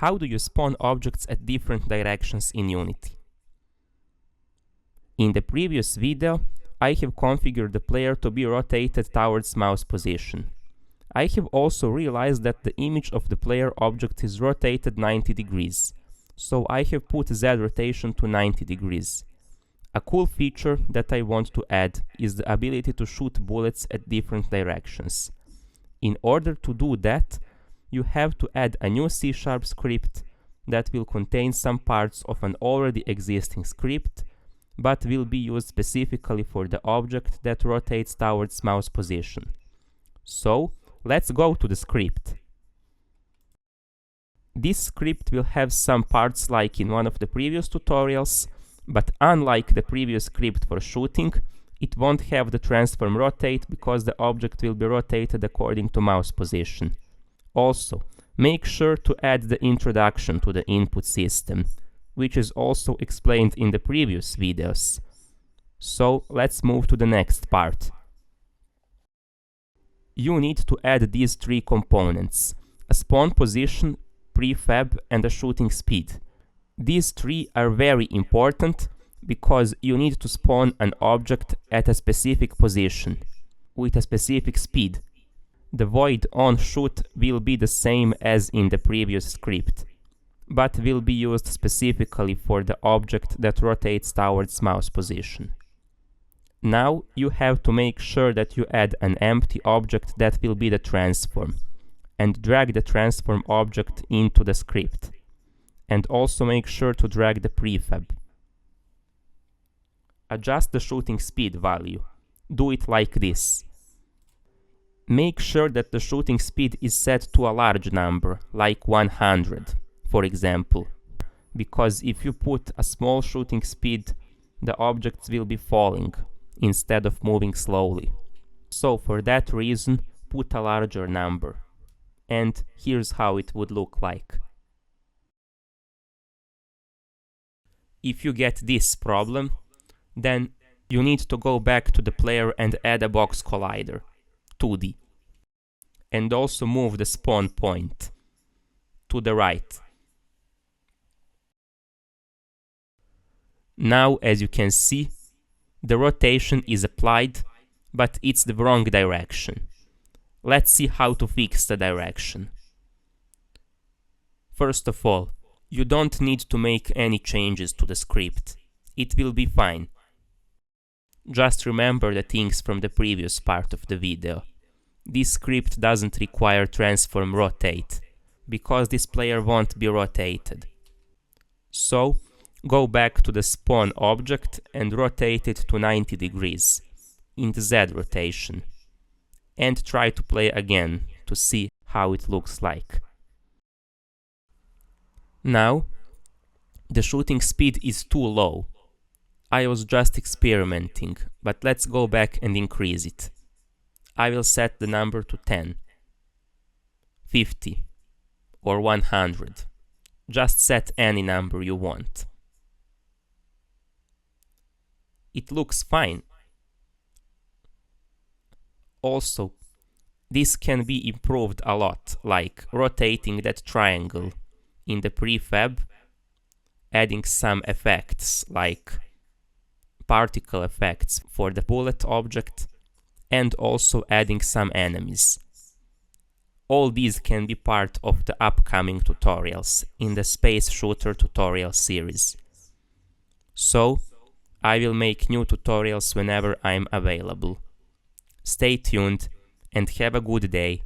How do you spawn objects at different directions in Unity? In the previous video, I have configured the player to be rotated towards mouse position. I have also realized that the image of the player object is rotated 90 degrees, so I have put Z rotation to 90 degrees. A cool feature that I want to add is the ability to shoot bullets at different directions. In order to do that, you have to add a new C# script that will contain some parts of an already existing script, but will be used specifically for the object that rotates towards mouse position. So, let's go to the script. This script will have some parts like in one of the previous tutorials, but unlike the previous script for shooting, it won't have the transform rotate because the object will be rotated according to mouse position. Also, make sure to add the introduction to the input system, which is also explained in the previous videos. So, let's move to the next part. You need to add these three components: a spawn position, prefab, and a shooting speed. These three are very important because you need to spawn an object at a specific position with a specific speed. The void OnShoot will be the same as in the previous script, but will be used specifically for the object that rotates towards mouse position. Now you have to make sure that you add an empty object that will be the transform, and drag the transform object into the script. And also make sure to drag the prefab. Adjust the shooting speed value. Do it like this. Make sure that the shooting speed is set to a large number, like 100, for example, because if you put a small shooting speed, the objects will be falling instead of moving slowly. So for that reason, put a larger number. And here's how it would look like. If you get this problem, then you need to go back to the player and add a box collider, 2D. And also move the spawn point to the right. Now, as you can see, the rotation is applied, but it's the wrong direction. Let's see how to fix the direction. First of all, you don't need to make any changes to the script. It will be fine. Just remember the things from the previous part of the video. This script doesn't require transform rotate, because this player won't be rotated. So, go back to the spawn object and rotate it to 90 degrees, in the Z rotation. And try to play again to see how it looks like. Now, the shooting speed is too low. I was just experimenting, but let's go back and increase it. I will set the number to 10, 50, or 100. Just set any number you want. It looks fine. Also, this can be improved a lot, like rotating that triangle in the prefab, adding some effects like particle effects for the bullet object, and also adding some enemies. All these can be part of the upcoming tutorials in the Space Shooter tutorial series. So, I will make new tutorials whenever I'm available. Stay tuned and have a good day.